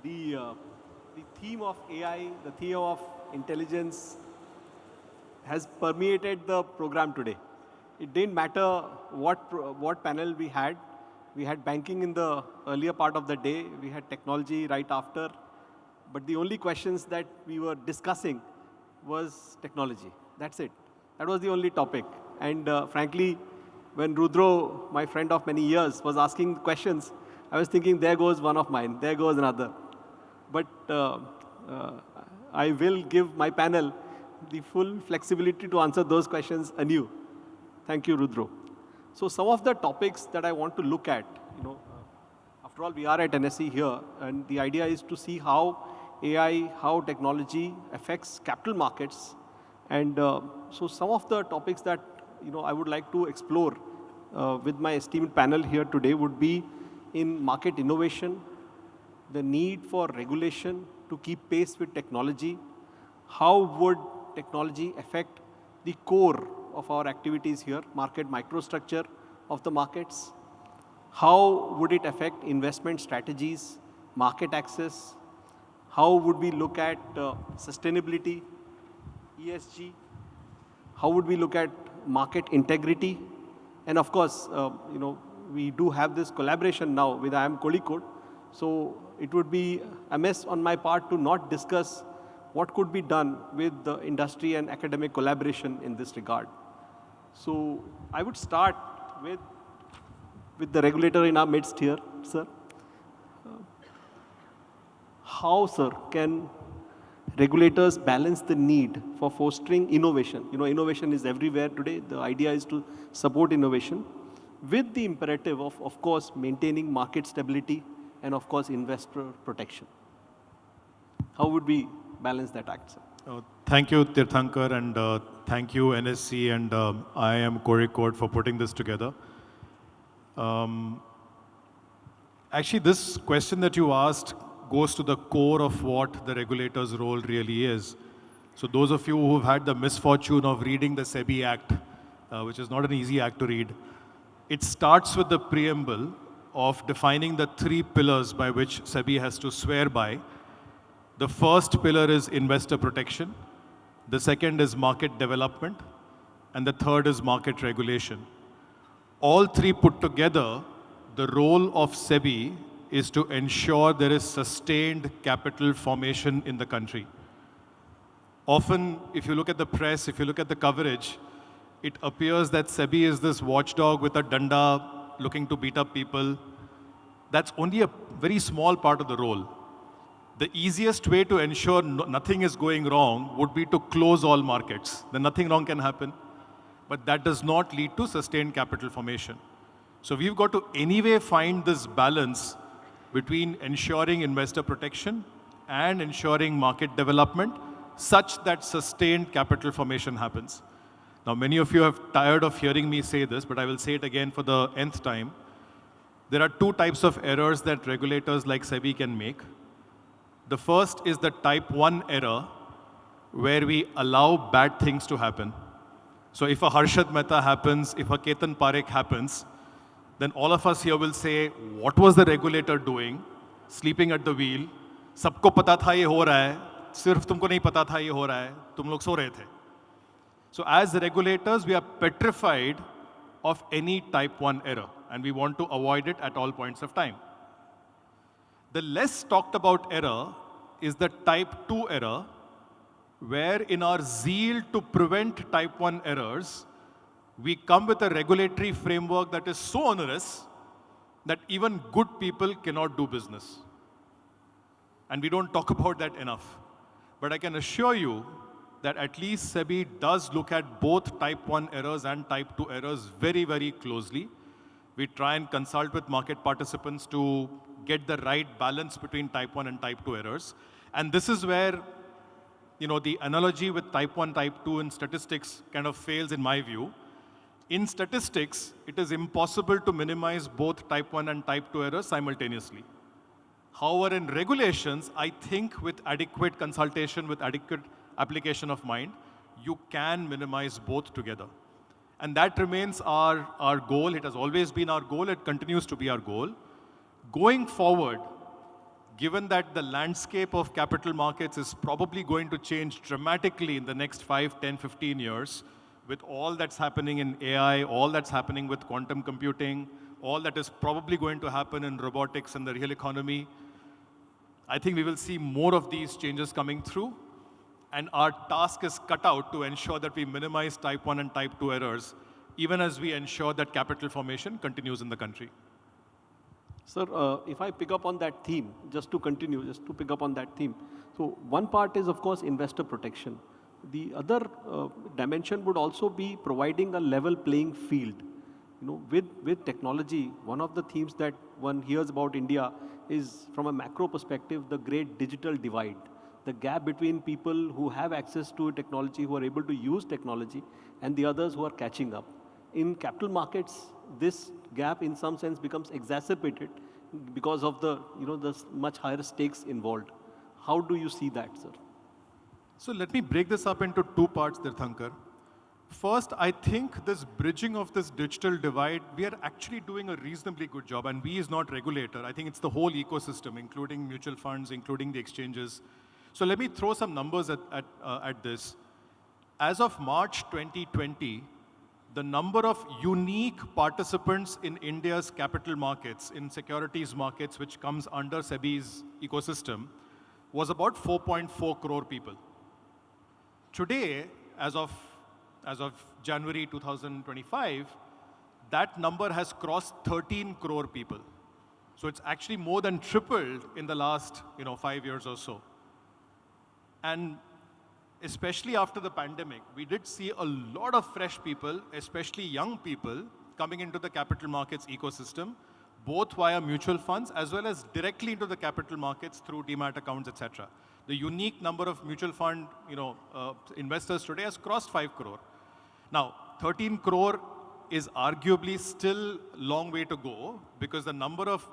the, uh, the theme of AI, the theme of intelligence has permeated the program today. It didn't matter what panel we had. We had banking in the earlier part of the day. We had technology right after. But the only questions that we were discussing was technology. That's it. That was the only topic. And frankly, when Rudro, my friend of many years, was asking questions, I was thinking, there goes one of mine, there goes another. But uh, I will give my panel the full flexibility to answer those questions anew. Thank you, Rudro. So some of the topics that I want to look at, after all, we are at NSE here, and the idea is to see how AI, how technology affects capital markets. And so some of the topics that I would like to explore with my esteemed panel here today would be in market innovation, the need for regulation to keep pace with technology, how would technology affect the core of our activities here, market microstructure of the markets, how would it affect investment strategies, market access, how would we look at sustainability, ESG, how would we look at market integrity, and of course, we do have this collaboration now with IIM Kozhikode, so it would be amiss on my part to not discuss what could be done with the industry and academic collaboration in this regard. So I would start with the regulator in our midst here, sir. How, sir, can regulators balance the need for fostering innovation? Innovation is everywhere today. The idea is to support innovation with the imperative of course, maintaining market stability and, of course, investor protection. How would we balance that act, sir? Thank you, Tirthankar, and thank you, NSC and IIM Kozhikode for putting this together. Actually, this question that you asked goes to the core of what the regulator's role really is. So those of you who've had the misfortune of reading the SEBI Act, which is not an easy act to read, it starts with the preamble of defining the three pillars by which SEBI has to swear by. The first pillar is investor protection, the second is market development, and the third is market regulation. All three put together, the role of SEBI is to ensure there is sustained capital formation in the country. Often, if you look at the press, if you look at the coverage, it appears that SEBI is this watchdog with a danda looking to beat up people. That's only a very small part of the role. The easiest way to ensure nothing is going wrong would be to close all markets. Then nothing wrong can happen. But that does not lead to sustained capital formation. So we've got to anyway find this balance between ensuring investor protection and ensuring market development such that sustained capital formation happens. Now, many of you have tired of hearing me say this, but I will say it again for the nth time. There are two types of errors that regulators like SEBI can make. The first is the type 1 error, where we allow bad things to happen. So if a Harshad Mehta happens, if a Ketan Parekh happens, then all of us here will say, what was the regulator doing? Sleeping at the wheel. Sabko pata tha ye ho raha hai, sirf tumko nahi pata tha ye ho raha hai, tum log so rahe the. So as regulators, we are petrified of any type 1 error, and we want to avoid it at all points of time. The less talked about error is the type 2 error, where in our zeal to prevent type 1 errors, we come with a regulatory framework that is so onerous that even good people cannot do business. And we don't talk about that enough. But I can assure you that at least SEBI does look at both type 1 errors and type 2 errors very, very closely. We try and consult with market participants to get the right balance between type 1 and type 2 errors. And this is where the analogy with type 1, type 2 in statistics kind of fails in my view. In statistics, it is impossible to minimize both type 1 and type 2 errors simultaneously. However, in regulations, I think with adequate consultation, with adequate application of mind, you can minimize both together. And that remains our goal. It has always been our goal. It continues to be our goal. Going forward, given that the landscape of capital markets is probably going to change dramatically in the next 5, 10, 15 years, with all that's happening in AI, all that's happening with quantum computing, all that is probably going to happen in robotics and the real economy, I think we will see more of these changes coming through. And our task is cut out to ensure that we minimize type 1 and type 2 errors, even as we ensure that capital formation continues in the country. Sir, if I pick up on that theme, just to continue, just to pick up on that theme. So one part is, of course, investor protection. The other dimension would also be providing a level playing field. You know, with technology, one of the themes that one hears about India is, from a macro perspective, the great digital divide. The gap between people who have access to technology, who are able to use technology, and the others who are catching up. In capital markets, this gap in some sense becomes exacerbated because of the, the much higher stakes involved. How do you see that, sir? So let me break this up into two parts, Tirthankar. First, I think this bridging of this digital divide, we are actually doing a reasonably good job. And we is not regulator. I think it's the whole ecosystem, including mutual funds, including the exchanges. So let me throw some numbers at this. As of March 2020, the number of unique participants in India's capital markets, in securities markets, which comes under SEBI's ecosystem, was about 4.4 crore people. Today, as of January 2025, that number has crossed 13 crore people. So it's actually more than tripled in the last 5 years or so. And especially after the pandemic, we did see a lot of fresh people, especially young people, coming into the capital markets ecosystem, both via mutual funds as well as directly into the capital markets through demat accounts, etc. The unique number of mutual fund investors today has crossed 5 crore. Now, 13 crore is arguably still a long way to go, because the number of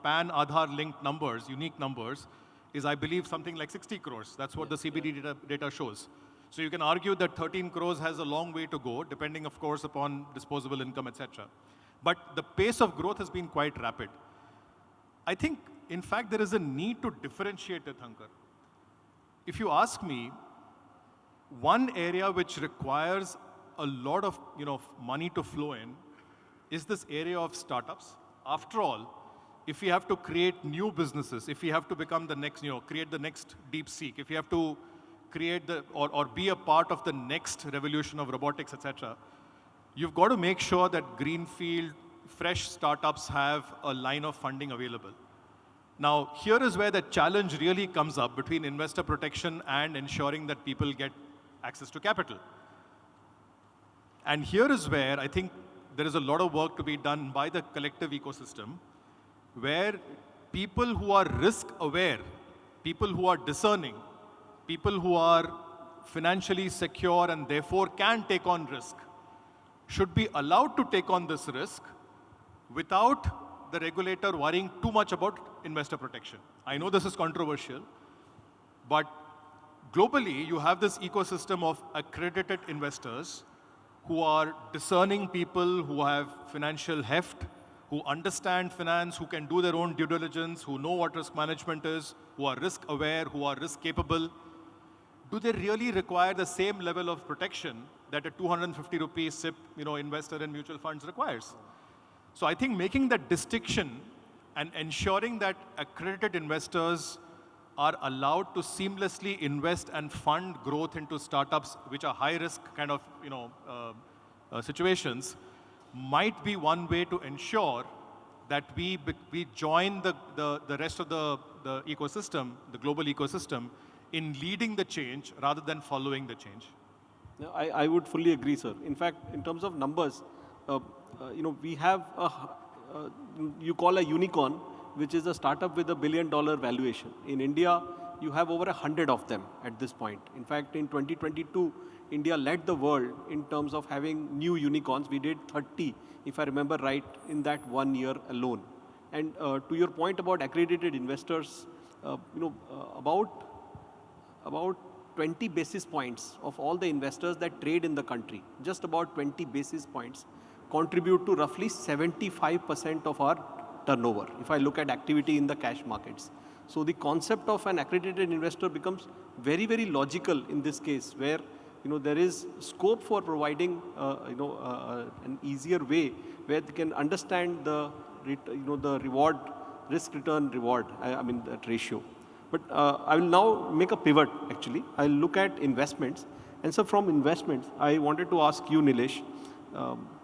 PAN Aadhaar linked numbers, unique numbers, is, I believe, something like 60 crores. That's what the CBD data shows. So you can argue that 13 crores has a long way to go, depending, of course, upon disposable income, etc. But the pace of growth has been quite rapid. I think, in fact, there is a need to differentiate, Tirthankar. If you ask me, one area which requires a lot of money to flow in is this area of startups. After all, if we have to create new businesses, if we have to become the next, create the next DeepSeek, if we have to create or be a part of the next revolution of robotics, etc., you've got to make sure that greenfield, fresh startups have a line of funding available. Now, here is where the challenge really comes up between investor protection and ensuring that people get access to capital. And here is where I think there is a lot of work to be done by the collective ecosystem, where people who are risk aware, people who are discerning, people who are financially secure and therefore can take on risk, should be allowed to take on this risk without the regulator worrying too much about investor protection. I know this is controversial, but globally you have this ecosystem of accredited investors who are discerning people, who have financial heft, who understand finance, who can do their own due diligence, who know what risk management is, who are risk aware, who are risk capable. Do they really require the same level of protection that a 250 rupees SIP investor in mutual funds requires? So I think making that distinction and ensuring that accredited investors are allowed to seamlessly invest and fund growth into startups which are high risk kind of situations might be one way to ensure that we join the rest of the ecosystem, the global ecosystem, in leading the change rather than following the change. I would fully agree, sir. In fact, in terms of numbers, we have you call a unicorn, which is a startup with $1 billion valuation. In India, you have over 100 of them at this point. In fact, in 2022, India led the world in terms of having new unicorns. We did 30, if I remember right, in that 1 year alone. And to your point about accredited investors, about 20 basis points of all the investors that trade in the country, just about 20 basis points, contribute to roughly 75% of our turnover, if I look at activity in the cash markets. So the concept of an accredited investor becomes very, very logical in this case, where there is scope for providing an easier way where they can understand the the reward, risk return reward. I mean that ratio. But I will now make a pivot. Actually, I'll look at investments. And so from investments, I wanted to ask you, Nilesh,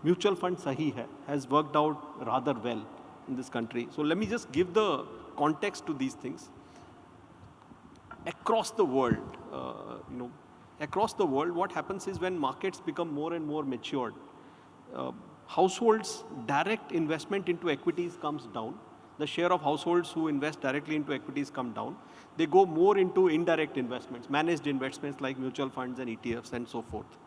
mutual fund Sahi Hai has worked out rather well in this country. So let me just give the context to these things. Across the world, what happens is when markets become more and more matured, households' direct investment into equities comes down. The share of households who invest directly into equities come down. They go more into indirect investments, managed investments like mutual funds and ETFs and so forth.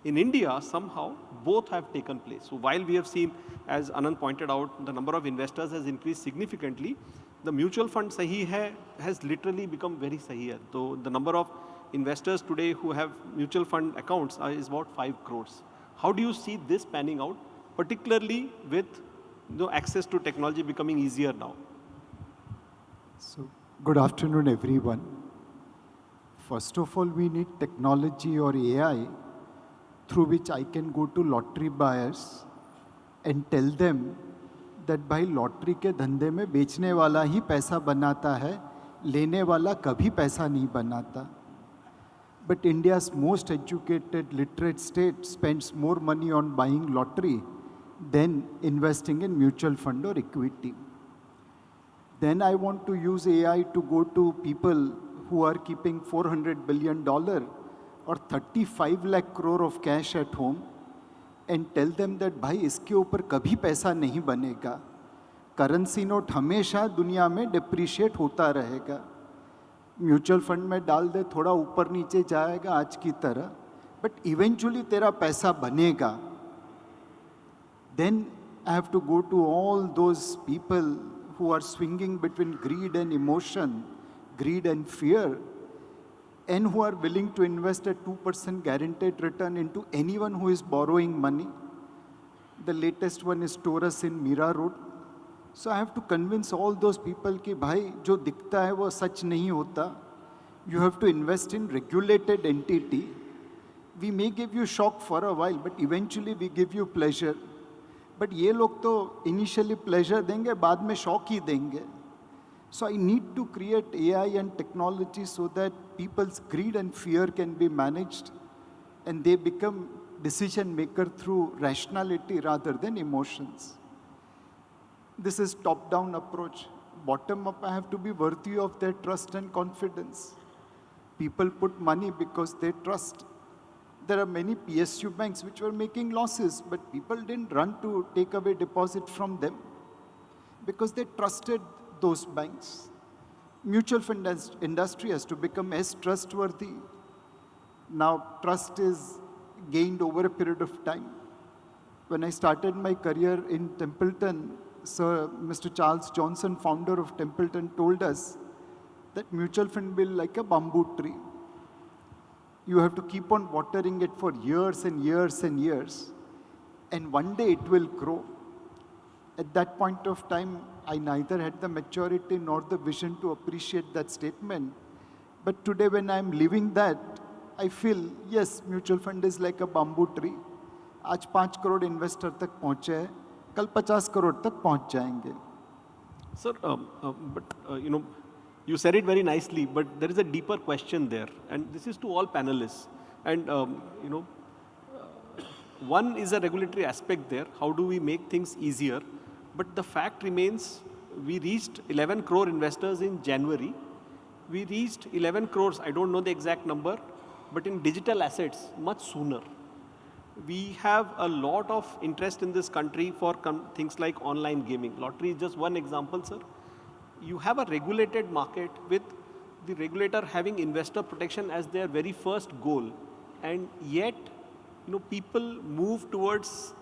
In India, somehow, both have taken place. So while we have seen, as Ananth pointed out, the number of investors has increased significantly, the mutual fund Sahi Hai has literally become very Sahi Hai. So the number of investors today who have mutual fund accounts is about 5 crores. How do you see this panning out, particularly with access to technology becoming easier now? So, good afternoon, everyone. First of all, we need technology or AI through which I can go to lottery buyers and tell them that भाई lottery के धंधे में बेचने वाला ही पैसा बनाता है, लेने वाला कभी पैसा नहीं बनाता. But India's most educated, literate state spends more money on buying lottery than investing in mutual fund or equity. Then I want to use AI to go to people who are keeping $400 billion or 35 lakh crore of cash at home and tell them that भाई इसके ऊपर कभी पैसा नहीं बनेगा. Currency note हमेशा दुनिया में डिप्रिशिएट होता रहेगा. म्यूचुअल फंड में डाल दे, थोड़ा ऊपर नीचे जाएगा आज की तरह, बट इवेंचुअली तेरा पैसा बनेगा. Then I have to go to all those people who are swinging between greed and emotion, greed and fear, and who are willing to invest a 2% guaranteed return into anyone who is borrowing money. The latest one is Taurus in Mira Road. So I have to convince all those people कि भाई जो दिखता है वो सच नहीं होता. You have to invest in regulated entity. We may give you shock for a while, but eventually we give you pleasure. But ये लोग तो initially pleasure देंगे, बाद में shock ही देंगे. So I need to create AI and technology so that people's greed and fear can be managed and they become decision maker through rationality rather than emotions. This is top-down approach. Bottom-up, I have to be worthy of their trust and confidence. People put money because they trust. There are many PSU banks which were making losses, but people didn't run to take away deposit from them because they trusted those banks. Mutual fund industry has to become as trustworthy. Now, trust is gained over a period of time. When I started my career in Templeton, Sir Mr. Charles Johnson, founder of Templeton, told us that mutual fund will be like a bamboo tree. You have to keep on watering it for years and years and years, and one day it will grow. At that point of time, I neither had the maturity nor the vision to appreciate that statement. But today when I'm living that, I feel, yes, mutual fund is like a bamboo tree. आज 5 crore investor तक पहुंचे हैं, कल 50 करोड़ तक पहुंच जाएंगे. Sir, you said it very nicely, but there is a deeper question there, and this is to all panelists. And one is a regulatory aspect there. How do we make things easier? But the fact remains, we reached 11 crore investors in January. We reached 11 crores, I don't know the exact number, but in digital assets much sooner. We have a lot of interest in this country for things like online gaming. Lottery is just one example, sir. You have a regulated market with the regulator having investor protection as their very first goal. And yet, people move towards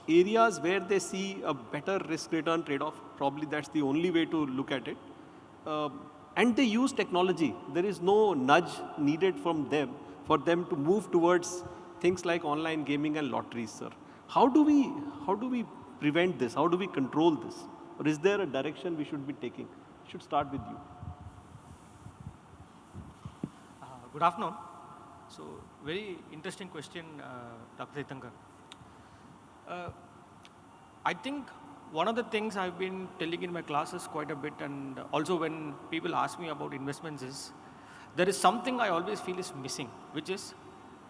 areas where they see a better risk-return trade-off. Probably that's the only way to look at it. And they use technology. There is no nudge needed from them for them to move towards things like online gaming and lotteries, sir. How do we prevent this? How do we control this? Or is there a direction we should be taking? should start with you. Good afternoon. So, very interesting question, Dr. Tirthankar. I think one of the things I've been telling in my classes quite a bit, and also when people ask me about investments, is there is something I always feel is missing, which is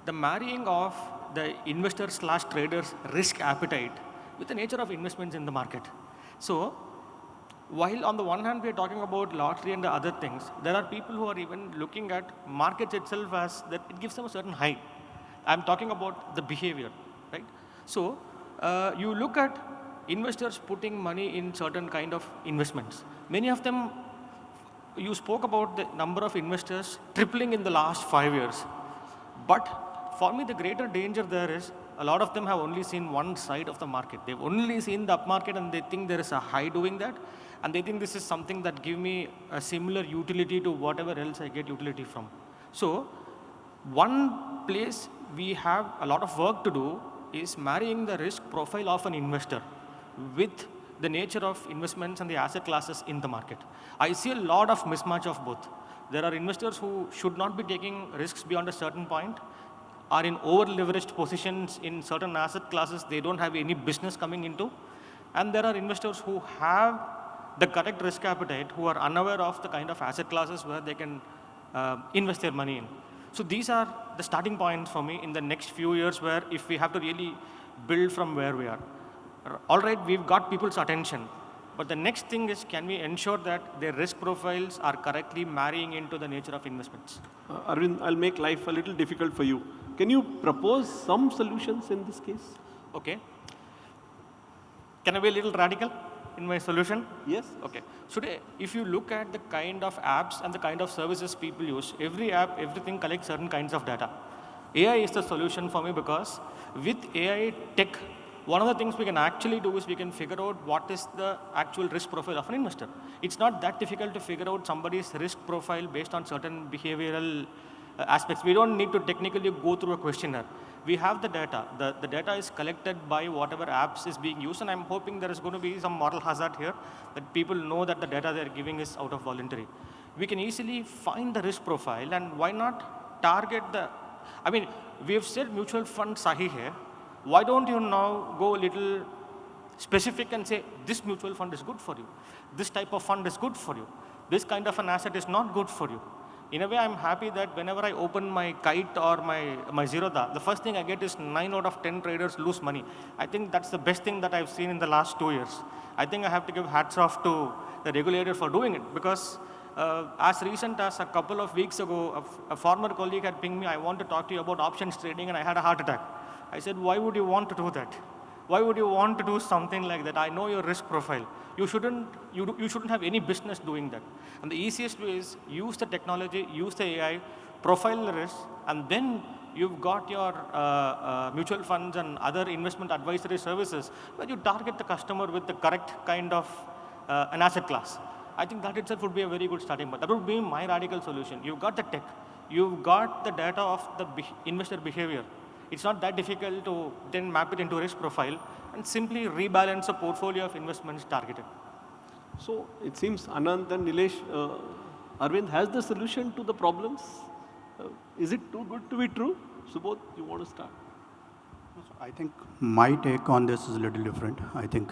the marrying of the investor/trader's risk appetite with the nature of investments in the market. So, while on the one hand we are talking about lottery and the other things, there are people who are even looking at markets itself as that it gives them a certain height. I'm talking about the behavior, right? So, you look at investors putting money in certain kind of investments. Many of them, you spoke about the number of investors tripling in the last 5 years. But for me, the greater danger there is a lot of them have only seen one side of the market. They've only seen the up market and they think there is a high doing that. And they think this is something that give me a similar utility to whatever else I get utility from. So one place we have a lot of work to do is marrying the risk profile of an investor with the nature of investments and the asset classes in the market. I see a lot of mismatch of both. There are investors who should not be taking risks beyond a certain point, are in over-leveraged positions in certain asset classes they don't have any business coming into. And there are investors who have the correct risk appetite, who are unaware of the kind of asset classes where they can invest their money in. So these are the starting points for me in the next few years where if we have to really build from where we are. All right, we've got people's attention, but the next thing is can we ensure that their risk profiles are correctly marrying into the nature of investments? Aravind, I'll make life a little difficult for you. Can you propose some solutions in this case? Okay. Can I be a little radical in my solution? Yes. Okay. Today, if you look at the kind of apps and the kind of services people use, every app, everything collects certain kinds of data. AI is the solution for me because with AI tech, one of the things we can actually do is we can figure out what is the actual risk profile of an investor. It's not that difficult to figure out somebody's risk profile based on certain behavioral aspects. We don't need to technically go through a questionnaire. We have the data. The data is collected by whatever apps is being used, and I'm hoping there is going to be some moral hazard here, that people know that the data they're giving is out of voluntary. We can easily find the risk profile, and why not target the, I mean, we have said mutual fund sahi hai. Why don't you now go a little specific and say, this mutual fund is good for you. This type of fund is good for you. This kind of an asset is not good for you. In a way, I'm happy that whenever I open my Kite or my Zerodha, the first thing I get is 9 out of 10 traders lose money. I think that's the best thing that I've seen in the last 2 years. I think I have to give hats off to the regulator for doing it because as recent as a couple of weeks ago, a former colleague had pinged me, I want to talk to you about options trading, and I had a heart attack. I said, why would you want to do that? Why would you want to do something like that? I know your risk profile. You shouldn't have any business doing that. And the easiest way is use the technology, use the AI, profile the risk, and then you've got your mutual funds and other investment advisory services where you target the customer with the correct kind of an asset class. I think that itself would be a very good starting point. That would be my radical solution. You've got the tech. You've got the data of the investor behavior. It's not that difficult to then map it into a risk profile and simply rebalance a portfolio of investments targeted. So it seems Ananth and Nilesh, Aravind has the solution to the problems. Is it too good to be true? Subodh, you want to start? I think my take on this is a little different. I think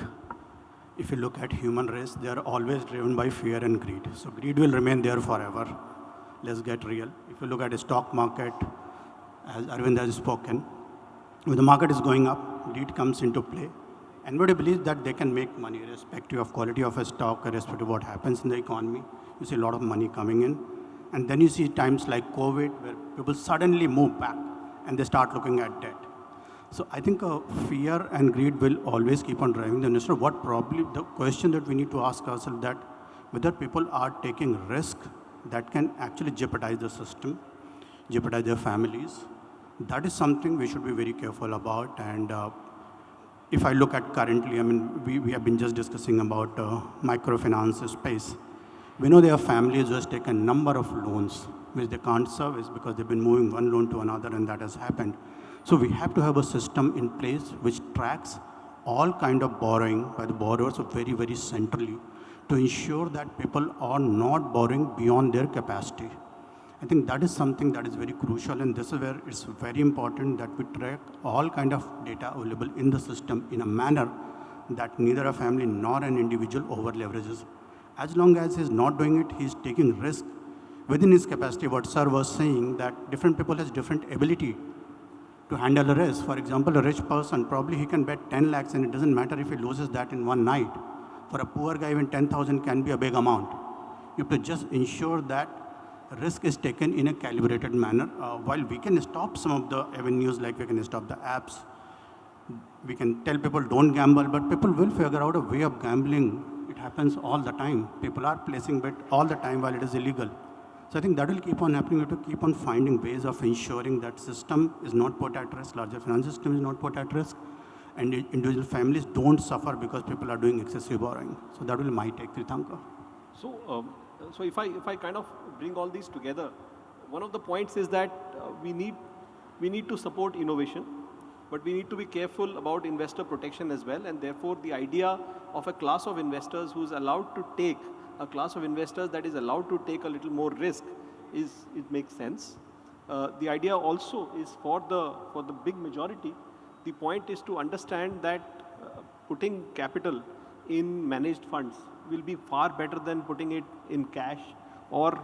if you look at human race, they are always driven by fear and greed. So greed will remain there forever. Let's get real. If you look at the stock market, as Aravind has spoken, when the market is going up, greed comes into play. Everybody believes that they can make money irrespective of quality of a stock, irrespective of what happens in the economy. You see a lot of money coming in. And then you see times like COVID where people suddenly move back and they start looking at debt. So I think fear and greed will always keep on driving the investor. What probably the question that we need to ask ourselves that whether people are taking risk that can actually jeopardize the system, jeopardize their families. That is something we should be very careful about. And if I look at currently, I mean, we have been just discussing about microfinance space. We know there are families who have taken a number of loans which they can't service because they've been moving one loan to another, and that has happened. So we have to have a system in place which tracks all kind of borrowing by the borrowers very, very centrally to ensure that people are not borrowing beyond their capacity. I think that is something that is very crucial, and this is where it's very important that we track all kind of data available in the system in a manner that neither a family nor an individual over leverages. As long as he's not doing it, he's taking risk within his capacity. What sir was saying, that different people has different ability to handle a risk. For example, a rich person, probably he can bet 10 lakhs and it doesn't matter if he loses that in one night. For a poor guy, even 10,000 can be a big amount. You have to just ensure that risk is taken in a calibrated manner. While we can stop some of the avenues, like we can stop the apps, we can tell people don't gamble, but people will figure out a way of gambling. It happens all the time. People are placing bet all the time while it is illegal. So I think that will keep on happening. We have to keep on finding ways of ensuring that system is not put at risk, larger finance system is not put at risk, and individual families don't suffer because people are doing excessive borrowing. So that will be my take, Tirthankar. So if I kind of bring all these together, one of the points is that we need to support innovation, but we need to be careful about investor protection as well, and therefore the idea of a class of investors who's allowed to take, a class of investors that is allowed to take a little more risk, it makes sense. The idea also is for the big majority, the point is to understand that putting capital in managed funds will be far better than putting it in cash, or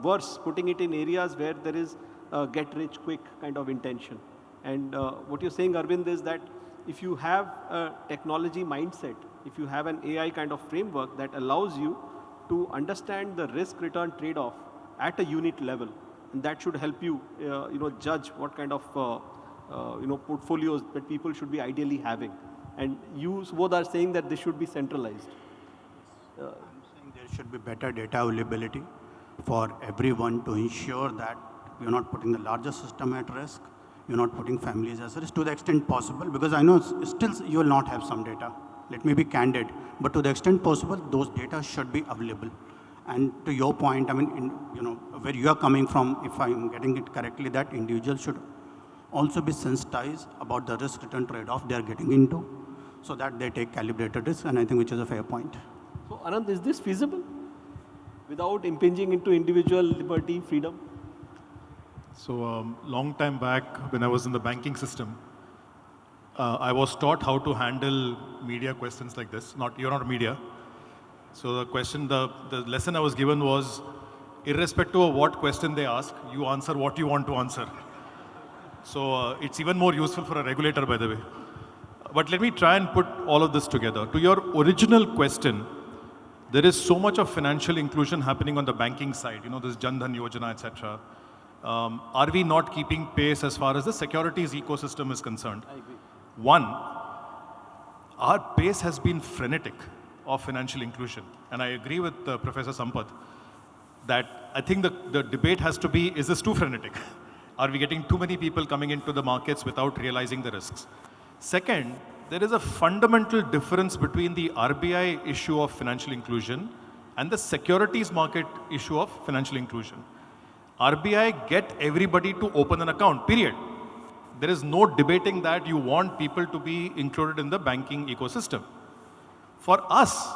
worse, putting it in areas where there is a get-rich-quick kind of intention. And what you're saying, Aravind, is that if you have a technology mindset, if you have an AI kind of framework that allows you to understand the risk-return trade-off at a unit level, and that should help you, judge what kind of, portfolios that people should be ideally having. And you, Subodh, are saying that this should be centralized. I'm saying there should be better data availability for everyone to ensure that you're not putting the larger system at risk, you're not putting families at risk to the extent possible, because I know still you will not have some data. Let me be candid, but to the extent possible, those data should be available. And to your point, I mean, where you are coming from, if I'm getting it correctly, that individuals should also be sensitized about the risk-return trade-off they are getting into, so that they take calibrated risk, and I think which is a fair point. So, Ananth, is this feasible without impinging into individual liberty, freedom? So, long time back, when I was in the banking system, I was taught how to handle media questions like this. You're not media. So the lesson I was given was, irrespective of what question they ask, you answer what you want to answer. So it's even more useful for a regulator, by the way. But let me try and put all of this together. To your original question, there is so much of financial inclusion happening on the banking side, this Jan Dhan Yojana, etc. Are we not keeping pace as far as the securities ecosystem is concerned? I agree. One, our pace has been frenetic of financial inclusion. And I agree with Professor Sampath that I think the debate has to be, is this too frenetic? Are we getting too many people coming into the markets without realizing the risks? Second, there is a fundamental difference between the RBI issue of financial inclusion and the securities market issue of financial inclusion. RBI get everybody to open an account, period. There is no debating that you want people to be included in the banking ecosystem. For us,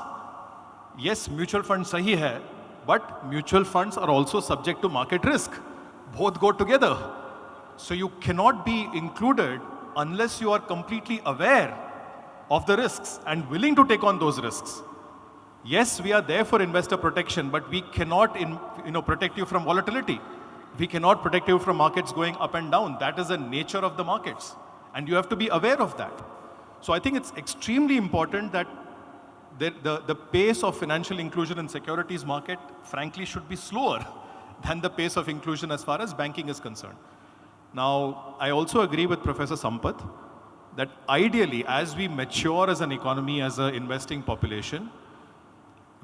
yes, mutual funds sahi hai, but mutual funds are also subject to market risk. Both go together. So you cannot be included unless you are completely aware of the risks and willing to take on those risks. Yes, we are there for investor protection, but we cannot protect you from volatility. We cannot protect you from markets going up and down. That is the nature of the markets. And you have to be aware of that. So I think it's extremely important that the pace of financial inclusion in securities market, frankly, should be slower than the pace of inclusion as far as banking is concerned. Now, I also agree with Professor Sampath that ideally, as we mature as an economy, as an investing population,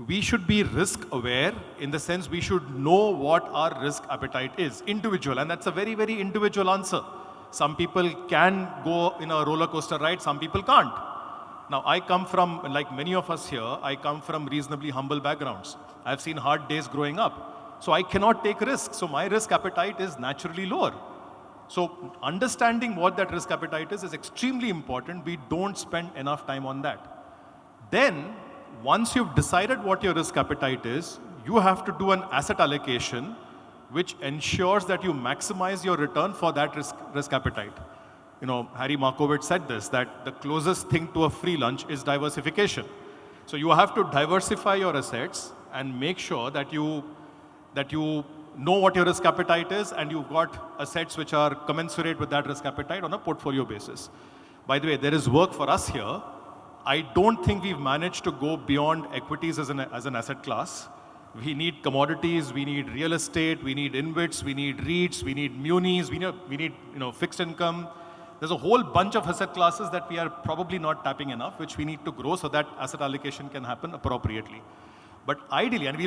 we should be risk aware in the sense we should know what our risk appetite is, individual, and that's a very, very individual answer. Some people can go in a roller coaster ride, some people can't. Now, I come from, like many of us here, I come from reasonably humble backgrounds. I've seen hard days growing up. So I cannot take risks. So my risk appetite is naturally lower. So understanding what that risk appetite is extremely important. We don't spend enough time on that. Then, once you've decided what your risk appetite is, you have to do an asset allocation which ensures that you maximize your return for that risk appetite. Harry Markowitz said this, that the closest thing to a free lunch is diversification. So you have to diversify your assets and make sure that you know what your risk appetite is, and you've got assets which are commensurate with that risk appetite on a portfolio basis. By the way, there is work for us here. I don't think we've managed to go beyond equities as an asset class. We need commodities, we need real estate, we need InvITs, we need REITs, we need munis, we need fixed income. There's a whole bunch of asset classes that we are probably not tapping enough, which we need to grow so that asset allocation can happen appropriately. But ideally, and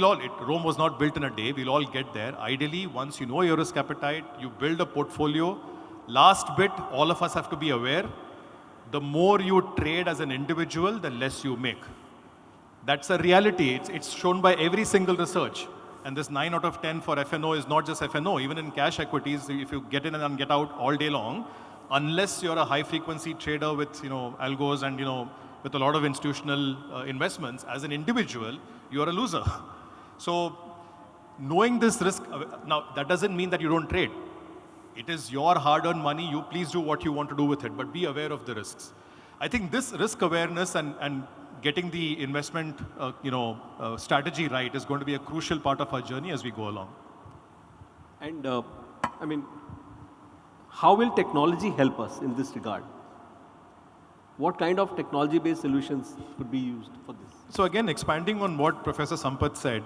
Rome was not built in a day, we'll all get there. Ideally, once you know your risk appetite, you build a portfolio. Last bit, all of us have to be aware, the more you trade as an individual, the less you make. That's a reality. It's shown by every single research. And this 9 out of 10 for FNO is not just FNO. Even in cash equities, if you get in and get out all day long, unless you're a high frequency trader with algos and with a lot of institutional investments, as an individual, you're a loser. So knowing this risk, now that doesn't mean that you don't trade. It is your hard-earned money. You please do what you want to do with it, but be aware of the risks. I think this risk awareness and getting the investment strategy right is going to be a crucial part of our journey as we go along. And how will technology help us in this regard? What kind of technology-based solutions could be used for this? So again, expanding on what Professor Sampath said,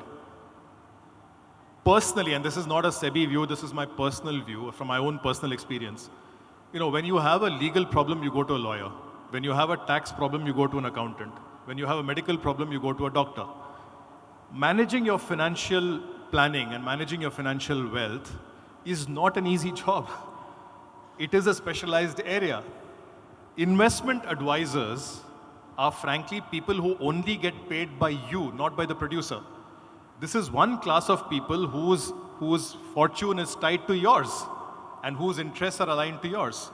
personally, and this is not a SEBI view, this is my personal view from my own personal experience. When you have a legal problem, you go to a lawyer. When you have a tax problem, you go to an accountant. When you have a medical problem, you go to a doctor. Managing your financial planning and managing your financial wealth is not an easy job. It is a specialized area. Investment advisors are frankly people who only get paid by you, not by the producer. This is one class of people whose fortune is tied to yours and whose interests are aligned to yours.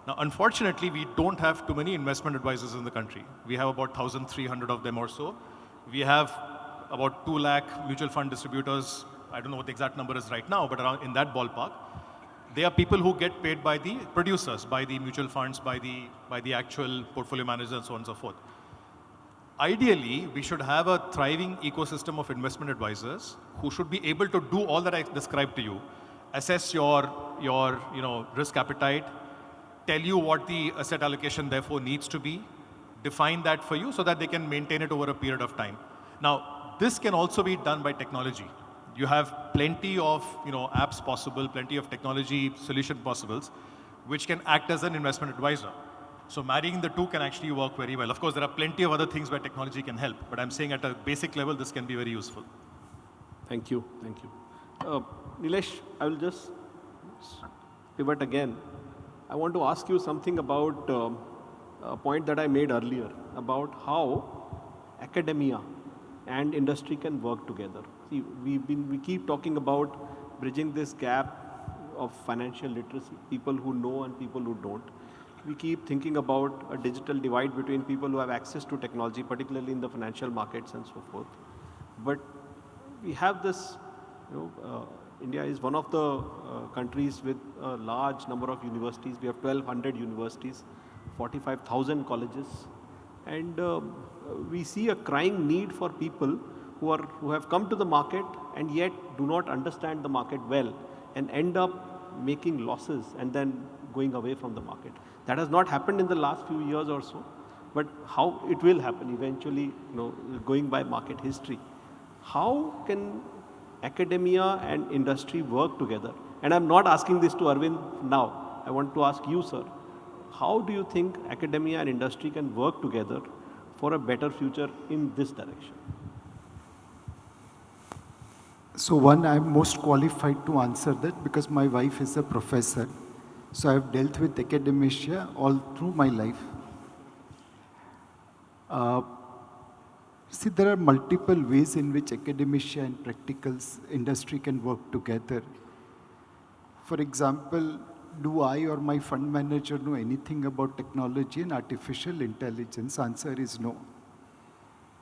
Now, unfortunately, we don't have too many investment advisors in the country. We have about 1,300 of them or so. We have about 2 lakh mutual fund distributors. I don't know what the exact number is right now, but around in that ballpark. They are people who get paid by the producers, by the mutual funds, by the actual portfolio managers, and so on and so forth. Ideally, we should have a thriving ecosystem of investment advisors who should be able to do all that I described to you. Assess your risk appetite, tell you what the asset allocation therefore needs to be, define that for you so that they can maintain it over a period of time. Now, this can also be done by technology. You have plenty of apps possible, plenty of technology solution possibles, which can act as an investment advisor. So marrying the two can actually work very well. Of course, there are plenty of other things where technology can help, but I'm saying at a basic level, this can be very useful. Thank you. Nilesh, I will just pivot again. I want to ask you something about a point that I made earlier about how academia and industry can work together. See, we keep talking about bridging this gap of financial literacy, people who know and people who don't. We keep thinking about a digital divide between people who have access to technology, particularly in the financial markets and so forth. But we have this, India is one of the countries with a large number of universities. We have 1,200 universities, 45,000 colleges. And we see a crying need for people who have come to the market and yet do not understand the market well and end up making losses and then going away from the market. That has not happened in the last few years or so, but how it will happen eventually, going by market history. How can academia and industry work together? And I'm not asking this to Aravind now. I want to ask you, sir. How do you think academia and industry can work together for a better future in this direction? So one, I'm most qualified to answer that because my wife is a professor. So I've dealt with academia all through my life. See, there are multiple ways in which academia and practical industry can work together. For example, do I or my fund manager know anything about technology and artificial intelligence? Answer is no.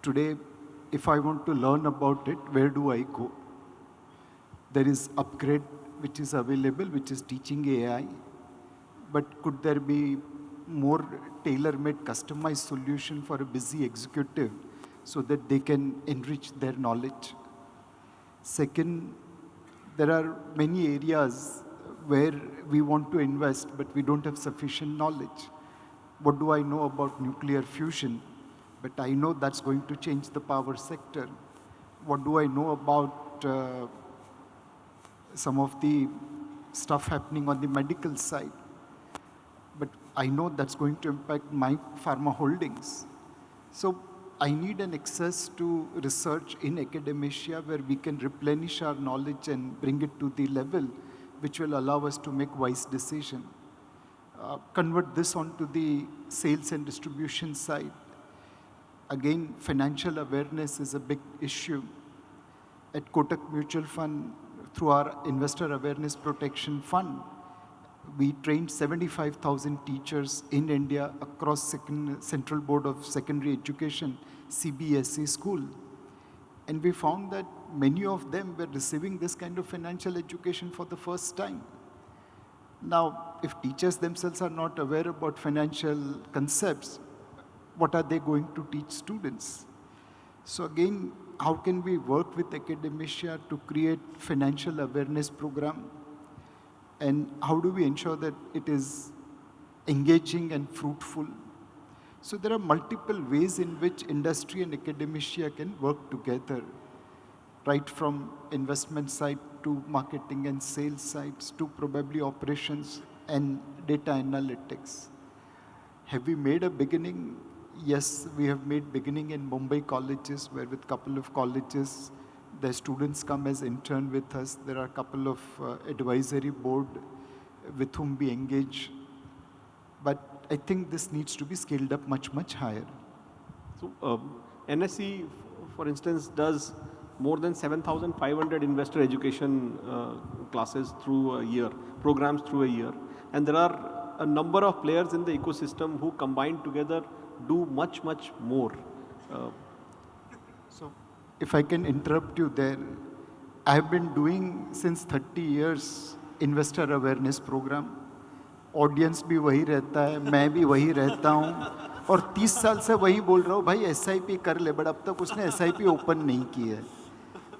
Today, if I want to learn about it, where do I go? There is Upgrade, which is available, which is teaching AI. But could there be more tailor-made, customized solution for a busy executive so that they can enrich their knowledge? Second, there are many areas where we want to invest, but we don't have sufficient knowledge. What do I know about nuclear fusion? But I know that's going to change the power sector. What do I know about some of the stuff happening on the medical side? But I know that's going to impact my pharma holdings. So I need an access to research in academia where we can replenish our knowledge and bring it to the level which will allow us to make wise decisions. Convert this onto the sales and distribution side. Again, financial awareness is a big issue. At Kotak Mutual Fund, through our Investor Awareness Protection Fund, we trained 75,000 teachers in India across Central Board of Secondary Education, CBSE school. And we found that many of them were receiving this kind of financial education for the first time. Now, if teachers themselves are not aware about financial concepts, what are they going to teach students? So again, how can we work with academia to create financial awareness program? And how do we ensure that it is engaging and fruitful? So there are multiple ways in which industry and academia can work together, right from investment side to marketing and sales sides to probably operations and data analytics. Have we made a beginning? Yes, we have made beginning in Mumbai colleges, where with a couple of colleges, the students come as intern with us. There are a couple of advisory board with whom we engage. But I think this needs to be scaled up much, much higher. So NSE, for instance, does more than 7,500 investor education classes through a year, programs through a year. And there are a number of players in the ecosystem who combined together do much, much more. So if I can interrupt you there, I have been doing since 30 years investor awareness program. Audience भी वही रहता है, मैं भी वही रहता हूँ और 30 साल से वही बोल रहा हूँ भाई SIP कर ले, बट अब तक उसने SIP ओपन नहीं की है.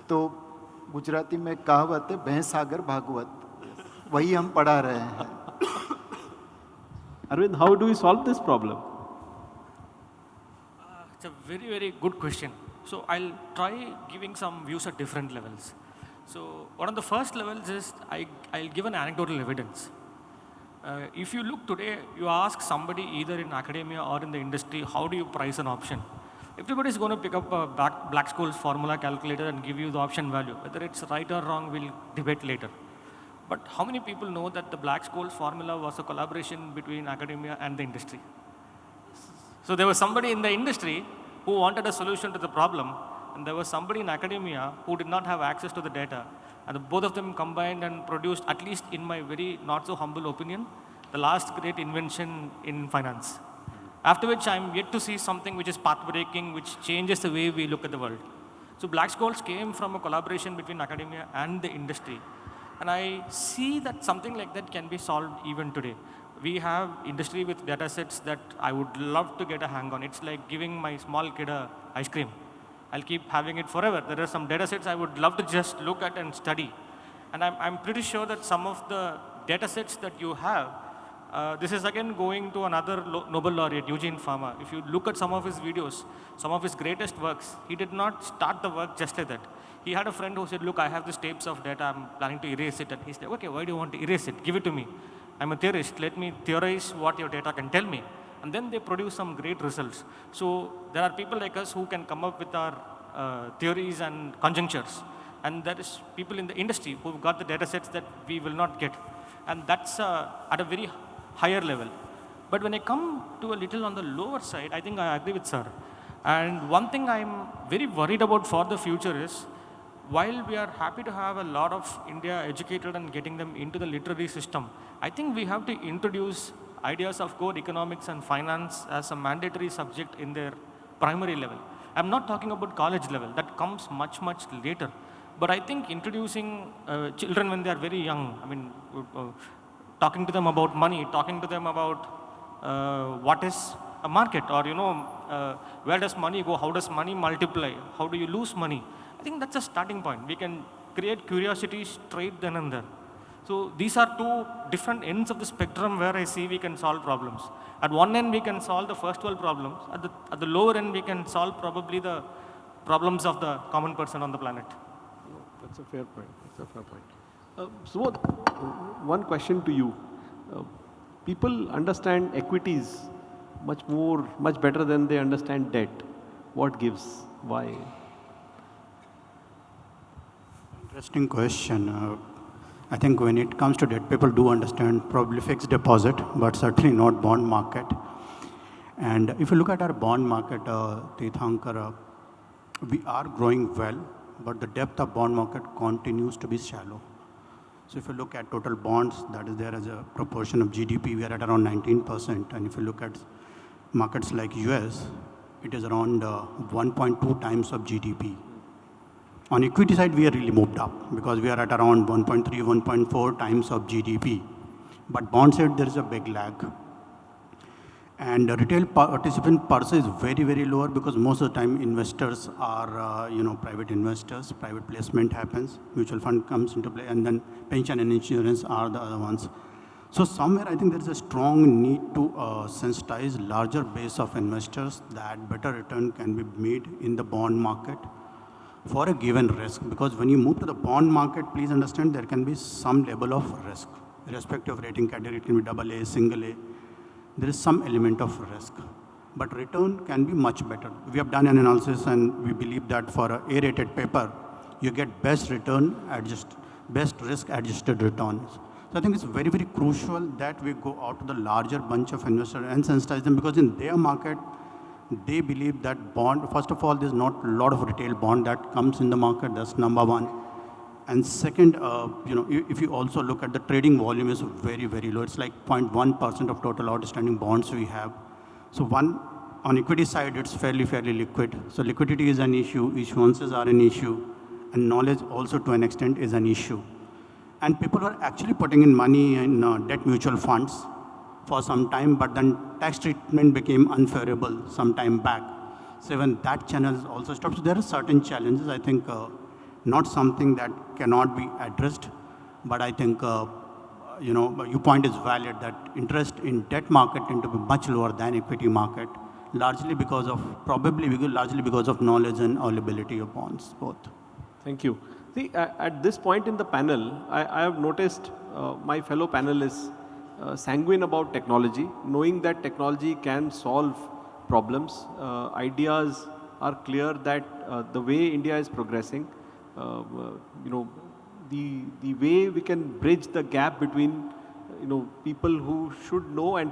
तो गुजराती में कहावत है भैंस सागर भागवत, वही हम पढ़ा रहे हैं. Aravind, how do we solve this problem? It's a very, very good question. So I'll try giving some views at different levels. So one of the first levels is I'll give an anecdotal evidence. If you look today, you ask somebody either in academia or in the industry, how do you price an option? Everybody is going to pick up a Black-Scholes formula calculator and give you the option value. Whether it's right or wrong, we'll debate later. But how many people know that the Black-Scholes formula was a collaboration between academia and the industry? So there was somebody in the industry who wanted a solution to the problem, and there was somebody in academia who did not have access to the data. And both of them combined and produced, at least in my very not so humble opinion, the last great invention in finance. After which I'm yet to see something which is path-breaking, which changes the way we look at the world. So Black-Scholes came from a collaboration between academia and the industry. And I see that something like that can be solved even today. We have industry with data sets that I would love to get a hang on. It's like giving my small kid a ice cream. I'll keep having it forever. There are some data sets I would love to just look at and study. And I'm pretty sure that some of the data sets that you have, this is again going to another Nobel laureate, Eugene Fama. If you look at some of his videos, some of his greatest works, he did not start the work just like that. He had a friend who said, look, I have these tapes of data, I'm planning to erase it. And he said, okay, why do you want to erase it? Give it to me. I'm a theorist, let me theorize what your data can tell me. And then they produce some great results. So there are people like us who can come up with our theories and conjunctures. And there is people in the industry who've got the data sets that we will not get. And that's at a very higher level. But when I come to a little on the lower side, I think I agree with sir. And one thing I'm very worried about for the future is, while we are happy to have a lot of India educated and getting them into the literary system, I think we have to introduce ideas of core economics and finance as a mandatory subject in their primary level. I'm not talking about college level. That comes much, much later. But I think introducing children when they are very young, I mean, talking to them about money, talking to them about what is a market, or where does money go, how does money multiply, how do you lose money. I think that's a starting point. We can create curiosity straight then and there. So these are two different ends of the spectrum where I see we can solve problems. At one end, we can solve the first world problems. At the lower end, we can solve probably the problems of the common person on the planet. That's a fair point. That's a fair point. Subodh, one question to you. People understand equities much better than they understand debt. What gives? Why? Interesting question. I think when it comes to debt, people do understand probably fixed deposit, but certainly not bond market. And if you look at our bond market, Tirthankar, we are growing well, but the depth of bond market continues to be shallow. So if you look at total bonds, that is there as a proportion of GDP, we are at around 19%. And if you look at markets like US, it is around 1.2 times of GDP. On equity side, we are really moved up because we are at around 1.3, 1.4 times of GDP. But bond side, there is a big lag. And the retail participant per se is very, very lower because most of the time investors are, private investors, private placement happens, mutual fund comes into play, and then pension and insurance are the other ones. So somewhere I think there is a strong need to sensitize larger base of investors that better return can be made in the bond market for a given risk. Because when you move to the bond market, please understand there can be some level of risk. Irrespective of rating category, it can be AA, single A. There is some element of risk. But return can be much better. We have done an analysis and we believe that for a A-rated paper, you get best risk adjusted returns. So I think it's very, very crucial that we go out to the larger bunch of investors and sensitize them because in their market, they believe that bond, first of all, there's not a lot of retail bond that comes in the market. That's number one. And second, if you also look at the trading volume is very, very low. It's like 0.1% of total outstanding bonds we have. So on equity side, it's fairly liquid. So liquidity is an issue, issuances are an issue, and knowledge also to an extent is an issue. And people were actually putting in money in debt mutual funds for some time, but then tax treatment became unfavorable some time back. So when that channel also stopped, so there are certain challenges, I think, not something that cannot be addressed, but I think, your point is valid that interest in debt market tend to be much lower than equity market, largely because of knowledge and availability of bonds, both. Thank you. See, at this point in the panel, I have noticed my fellow panelists sanguine about technology, knowing that technology can solve problems. Ideas are clear that the way India is progressing, the way we can bridge the gap between people who should know and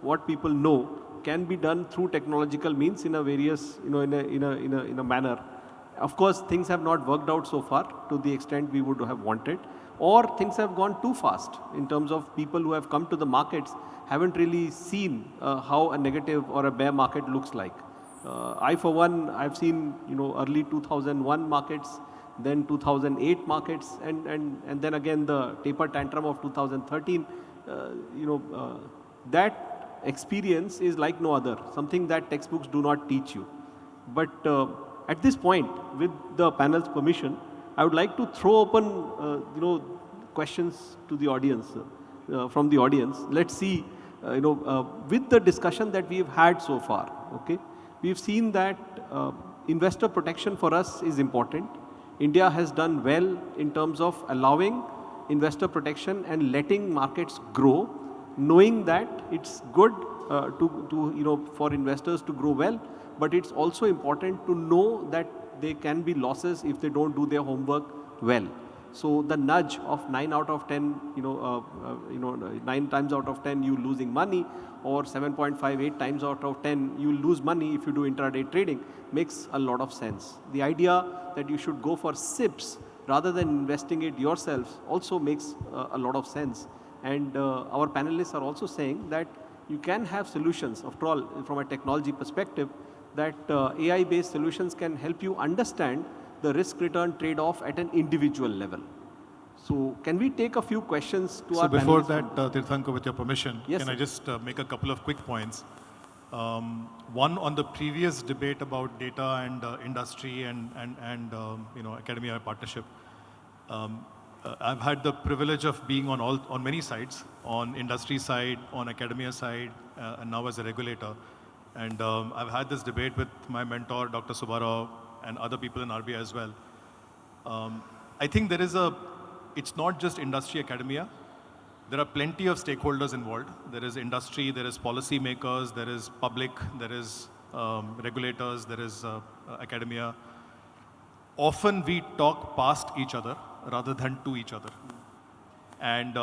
what people know can be done through technological means in a various in a manner. Of course, things have not worked out so far to the extent we would have wanted, or things have gone too fast in terms of people who have come to the markets haven't really seen how a negative or a bear market looks like. I, for one, I've seen early 2001 markets, then 2008 markets, and then again the taper tantrum of 2013. That experience is like no other, something that textbooks do not teach you. But at this point, with the panel's permission, I would like to throw open questions to the audience, from the audience. Let's see, with the discussion that we've had so far, okay, we've seen that investor protection for us is important. India has done well in terms of allowing investor protection and letting markets grow, knowing that it's good for investors to grow well, but it's also important to know that there can be losses if they don't do their homework well. So the nudge of 9 out of 10, 9 times out of 10 you losing money, or 7.58 times out of 10 you lose money if you do intraday trading makes a lot of sense. The idea that you should go for SIPs rather than investing it yourself also makes a lot of sense. And our panelists are also saying that you can have solutions. After all, from a technology perspective, that AI-based solutions can help you understand the risk-return trade-off at an individual level. So can we take a few questions to our So before panelists? that, Tirthankar, with your permission, Yes, can I sir. just make a couple of quick points? One, on the previous debate about data and industry and academia partnership. I've had the privilege of being on many sides, on industry side, on academia side, and now as a regulator. And I've had this debate with my mentor, Dr. Subodh, and other people in RBI as well. I think it's not just industry academia. There are plenty of stakeholders involved. There is industry, there is policymakers, there is public, there is regulators, there is academia. Often we talk past each other rather than to each other. And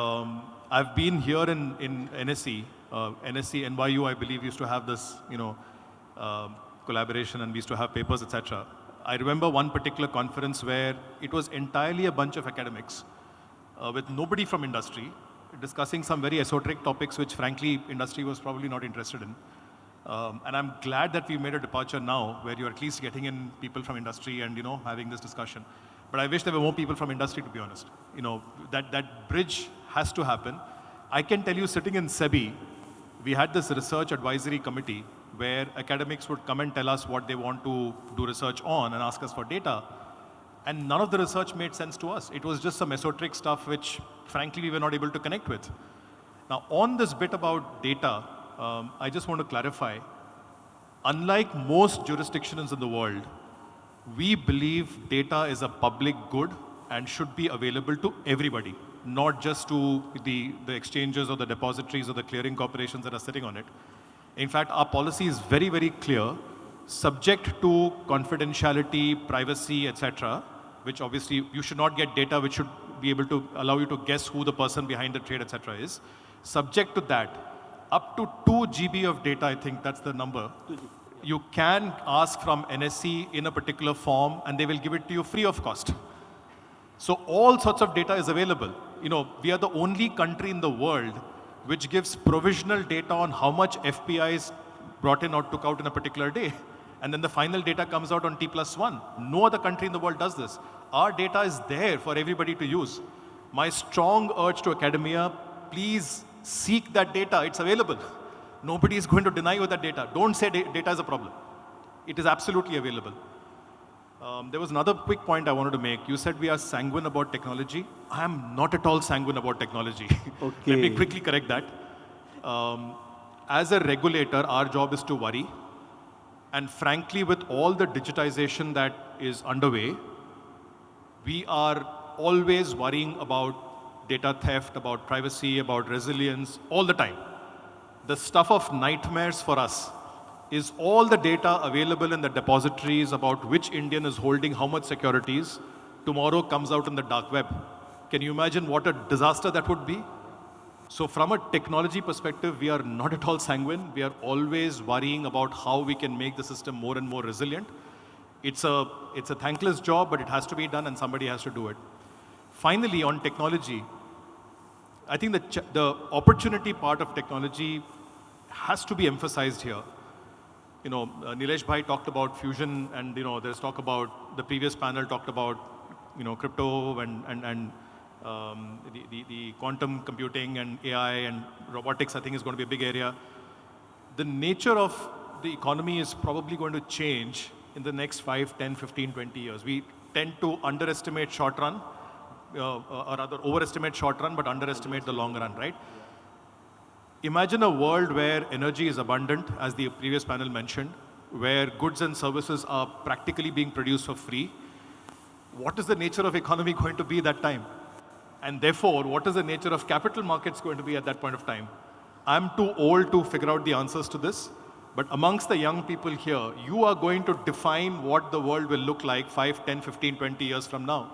I've been here in NSE, NYU, I believe, used to have this, collaboration, and we used to have papers, etc. I remember one particular conference where it was entirely a bunch of academics with nobody from industry discussing some very esoteric topics which, frankly, industry was probably not interested in. And I'm glad that we made a departure now where you're at least getting in people from industry and, having this discussion. But I wish there were more people from industry, to be honest. That bridge has to happen. I can tell you, sitting in SEBI, we had this research advisory committee where academics would come and tell us what they want to do research on and ask us for data. And none of the research made sense to us. It was just some esoteric stuff which, frankly, we were not able to connect with. Now, on this bit about data, I just want to clarify, unlike most jurisdictions in the world, we believe data is a public good and should be available to everybody, not just to the exchanges or the depositories or the clearing corporations that are sitting on it. In fact, our policy is very, very clear, subject to confidentiality, privacy, etc., which obviously you should not get data which should be able to allow you to guess who the person behind the trade, etc. is. Subject to that, up to 2 GB of data, I think that's the number, you can ask from NSE in a particular form and they will give it to you free of cost. So all sorts of data is available. We are the only country in the world which gives provisional data on how much FPI is brought in or took out in a particular day. And then the final data comes out on T+1. No other country in the world does this. Our data is there for everybody to use. My strong urge to academia, please seek that data. It's available. Nobody is going to deny you that data. Don't say data is a problem. It is absolutely available. There was another quick point I wanted to make. You said we are sanguine about technology. I am not at all sanguine about technology. Okay. Let me quickly correct that. As a regulator, our job is to worry. And frankly, with all the digitization that is underway, we are always worrying about data theft, about privacy, about resilience, all the time. The stuff of nightmares for us is all the data available in the depositories about which Indian is holding how much securities tomorrow comes out in the dark web. Can you imagine what a disaster that would be? So from a technology perspective, we are not at all sanguine. We are always worrying about how we can make the system more and more resilient. It's a thankless job, but it has to be done and somebody has to do it. Finally, on technology, I think the opportunity part of technology has to be emphasized here. Nilesh Bhai talked about fusion, and there's talk about, the previous panel talked about crypto and the quantum computing and AI and robotics. I think is going to be a big area. The nature of the economy is probably going to change in the next 5, 10, 15, 20 years. We tend to underestimate short run, or rather overestimate short run, but underestimate the long run, right? Imagine a world where energy is abundant, as the previous panel mentioned, where goods and services are practically being produced for free. What is the nature of economy going to be at that time? And therefore, what is the nature of capital markets going to be at that point of time? I'm too old to figure out the answers to this, but amongst the young people here, you are going to define what the world will look like 5, 10, 15, 20 years from now.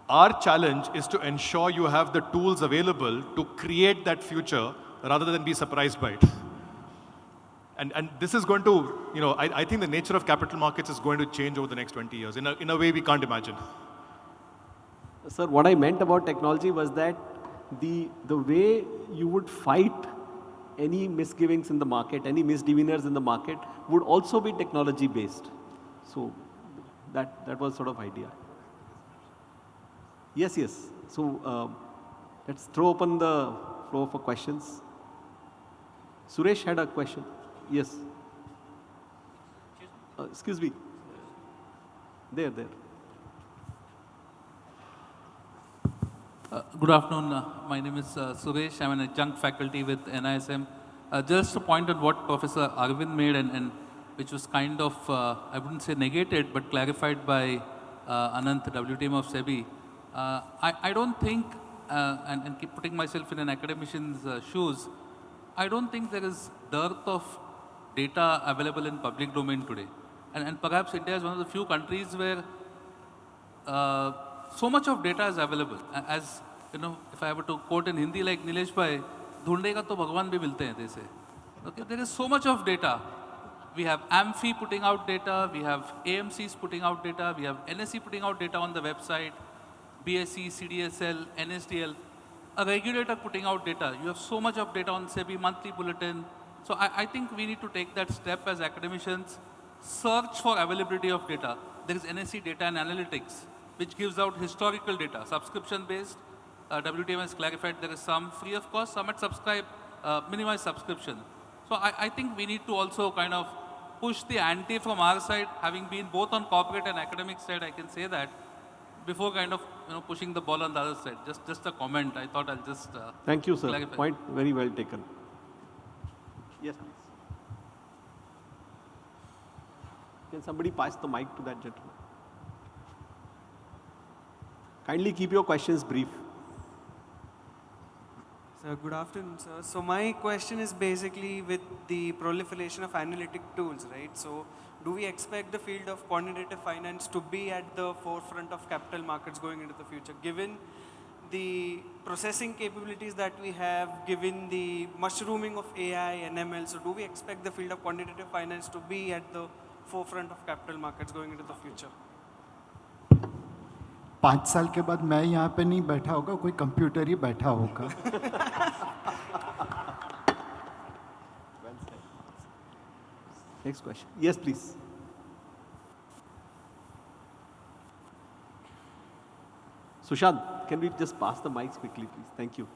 Our challenge is to ensure you have the tools available to create that future rather than be surprised by it. And this is going to, I think the nature of capital markets is going to change over the next 20 years in a way we can't imagine. Sir, what I meant about technology was that the way you would fight any misgivings in the market, any misdemeanors in the market would also be technology based. So that was sort of idea. Yes, yes. So let's throw open the floor for questions. Suresh had a question. Yes. Excuse me. There. Good afternoon. My name is Suresh. I'm an adjunct faculty with NISM. Just to point out what Professor Aravind made and which was kind of, I wouldn't say negated, but clarified by Ananth, WTM of SEBI. I don't think, and keep putting myself in an academician's shoes, I don't think there is dearth of data available in public domain today. And perhaps India is one of the few countries where so much of data is available. As you know, if I were to quote in Hindi like Nilesh bhai, "Dhundega to Bhagwan bhi milte hain," they say. Okay, there is so much of data. We have AMFI putting out data, we have AMCs putting out data, we have NSE putting out data on the website, BSE, CDSL, NSDL, a regulator putting out data. You have so much of data on SEBI monthly bulletin. So I think we need to take that step as academicians, search for availability of data. There is NSE Data and Analytics, which gives out historical data, subscription-based. WTM has clarified there is some free of cost, some at minimized subscription. So I think we need to also kind of push the ante from our side, having been both on corporate and academic side, I can say that, before kind of pushing the ball on the other side. Just a comment. I thought I'll just Thank you, sir. clarify. Point very well taken. Yes, please. Can somebody pass the mic to that gentleman? Kindly keep your questions brief. Sir, good afternoon, sir. So my question is basically with the proliferation of analytic tools, right? So do we expect the field of quantitative finance to be at the forefront of capital markets going into the future, given the processing capabilities that we have, given the mushrooming of AI and ML? So do we expect the field of quantitative finance to be at the forefront of capital markets going into the future? 5 साल के बाद मैं यहाँ पे नहीं बैठा होगा, कोई कंप्यूटर ही बैठा होगा. Next question. Yes, please. Sushant, can we just pass the mics quickly, please? Thank you.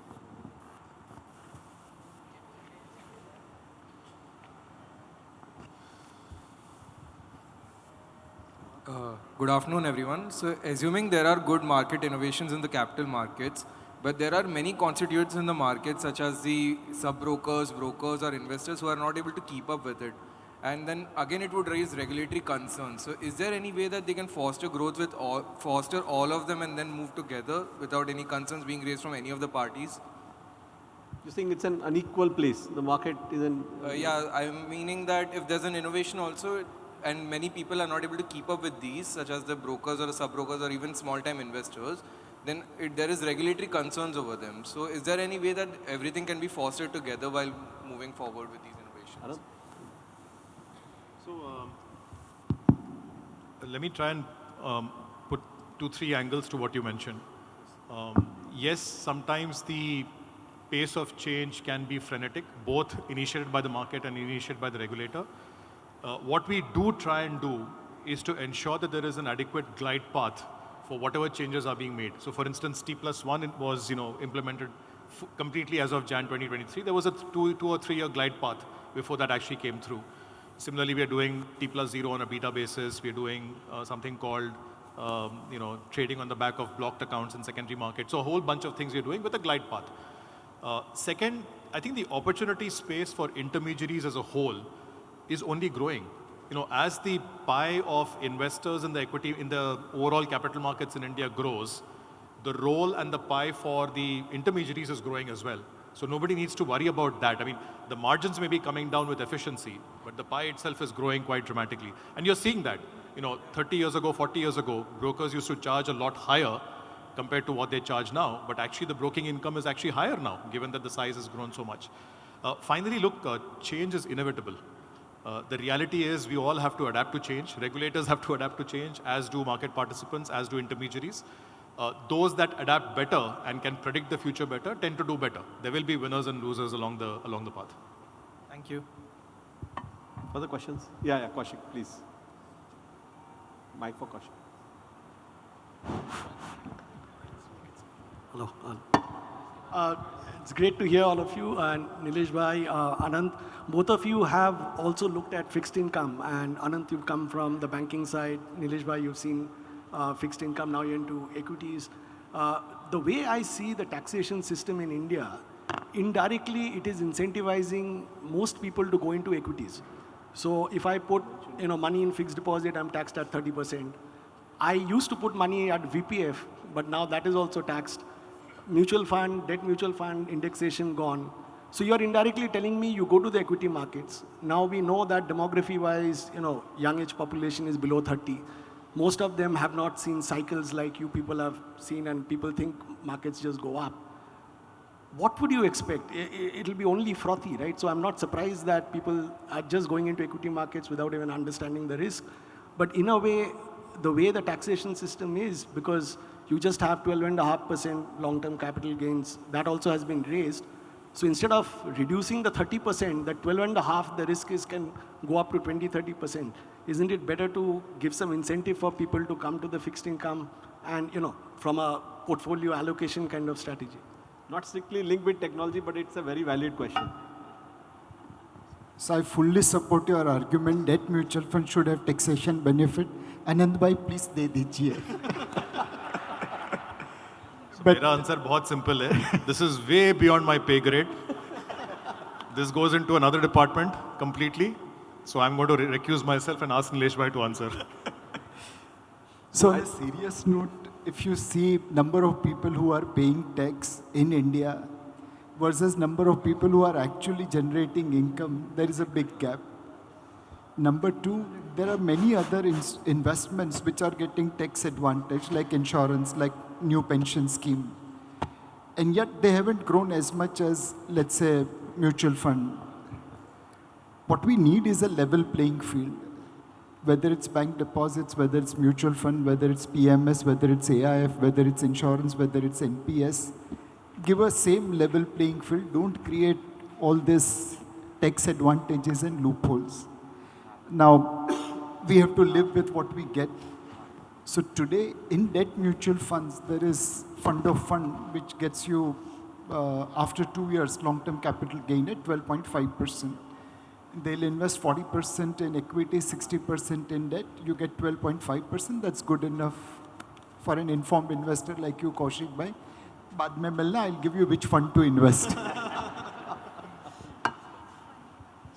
Good afternoon, everyone. So, assuming there are good market innovations in the capital markets, but there are many constituents in the market, such as the sub-brokers, brokers, or investors who are not able to keep up with it. And then again, it would raise regulatory concerns. So, is there any way that they can foster growth with foster all of them and then move together without any concerns being raised from any of the parties? You think it's an unequal place? The market isn't. Yeah, I'm meaning that if there's an innovation also, and many people are not able to keep up with these, such as the brokers or the sub-brokers or even small-time investors, then there is regulatory concerns over them. So is there any way that everything can be fostered together while moving forward with these innovations? So let me try and put 2-3 angles to what you mentioned. Yes, sometimes the pace of change can be frenetic, both initiated by the market and initiated by the regulator. What we do try and do is to ensure that there is an adequate glide path for whatever changes are being made. So for instance, T+1 was implemented completely as of Jan 2023. There was a 2 or 3 year glide path before that actually came through. Similarly, we are doing T+0 on a beta basis. We are doing something called trading on the back of blocked accounts in secondary market. So a whole bunch of things we are doing with a glide path. Second, I think the opportunity space for intermediaries as a whole is only growing. As the pie of investors in the equity, in the overall capital markets in India grows, the role and the pie for the intermediaries is growing as well. So nobody needs to worry about that. I mean, the margins may be coming down with efficiency, but the pie itself is growing quite dramatically. And you're seeing that. 30 years ago, 40 years ago, brokers used to charge a lot higher compared to what they charge now. But actually, the broking income is actually higher now, given that the size has grown so much. Finally, look, change is inevitable. The reality is we all have to adapt to change. Regulators have to adapt to change, as do market participants, as do intermediaries. Those that adapt better and can predict the future better tend to do better. There will be winners and losers along the path. Thank you. Further questions? Yeah, Kaushik, please. Mic for Kaushik. Hello. It's great to hear all of you, and Nilesh bhai, Ananth, both of you have also looked at fixed income, and Ananth, you've come from the banking side. Nilesh bhai, you've seen fixed income, now you're into equities. The way I see the taxation system in India, indirectly it is incentivizing most people to go into equities. So if I put money in fixed deposit, I'm taxed at 30%. I used to put money at VPF, but now that is also taxed. Mutual fund, debt mutual fund, indexation gone. So you're indirectly telling me you go to the equity markets. Now we know that demography-wise, young age population is below 30. Most of them have not seen cycles like you people have seen, and people think markets just go up. What would you expect? It'll be only frothy, right? So I'm not surprised that people are just going into equity markets without even understanding the risk. But in a way, the way the taxation system is, because you just have 12.5% long-term capital gains, that also has been raised. So instead of reducing the 30%, that 12.5%, the risk can go up to 20, 30%. Isn't it better to give some incentive for people to come to the fixed income and, from a portfolio allocation kind of strategy? Not strictly linked with technology, but it's a very valid question. So I fully support your argument that mutual fund should have taxation benefit. Ananth bhai, please de dijiye. मेरा answer बहुत simple है. This is way beyond my pay grade. This goes into another department completely. So I'm going to recuse myself and ask Nilesh bhai to answer. So on a serious note, if you see number of people who are paying tax in India versus number of people who are actually generating income, there is a big gap. Number two, there are many other investments which are getting tax advantage, like insurance, like new pension scheme. And yet they haven't grown as much as, let's say, mutual fund. What we need is a level playing field. Whether it's bank deposits, whether it's mutual fund, whether it's PMS, whether it's AIF, whether it's insurance, whether it's NPS, give a same level playing field. Don't create all these tax advantages and loopholes. Now, we have to live with what we get. So today, in debt mutual funds, there is fund of fund, which gets you, after 2 years, long-term capital gain at 12.5%. They'll invest 40% in equity, 60% in debt. You get 12.5%. That's good enough for an informed investor like you, Kaushik bhai. Baad mein milna, I'll give you which fund to invest.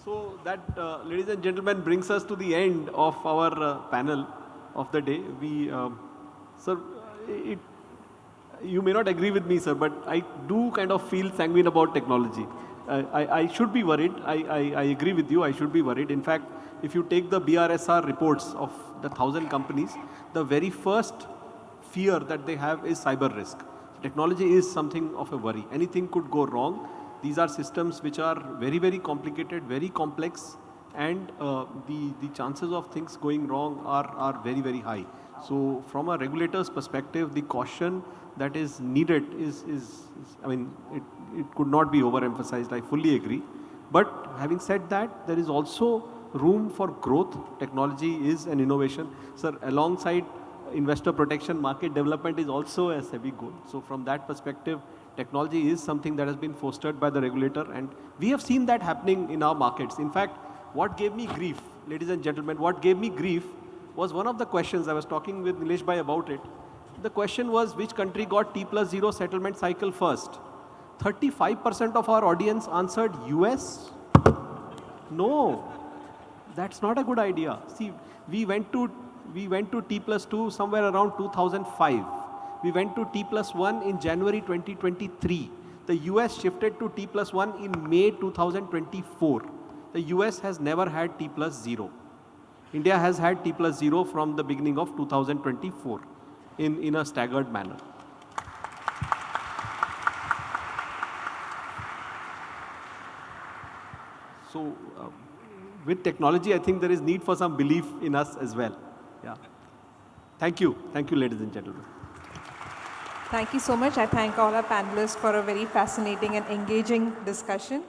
So that, ladies and gentlemen, brings us to the end of our panel of the day. Sir, you may not agree with me, sir, but I do kind of feel sanguine about technology. I should be worried. I agree with you. I should be worried. In fact, if you take the BRSR reports of the 1,000 companies, the very first fear that they have is cyber risk. Technology is something of a worry. Anything could go wrong. These are systems which are very, very complicated, very complex, and the chances of things going wrong are very, very high. So from a regulator's perspective, the caution that is needed is I mean, it could not be overemphasized. I fully agree. But having said that, there is also room for growth. Technology is an innovation. Sir, alongside investor protection, market development is also a SEBI goal. So from that perspective, technology is something that has been fostered by the regulator, and we have seen that happening in our markets. In fact, what gave me grief, ladies and gentlemen, what gave me grief was one of the questions. I was talking with Nilesh bhai about it. The question was, which country got T+0 settlement cycle first? 35% of our audience answered US. No, that's not a good idea. See, we went to T+2 somewhere around 2005. We went to T+1 in January 2023. The US shifted to T+1 in May 2024. The US has never had T+0. India has had T+0 from the beginning of 2024 in a staggered manner. So with technology, I think there is need for some belief in us as well. Yeah. Thank you. Thank you, ladies and gentlemen. Thank you so much. I thank all our panelists for a very fascinating and engaging discussion.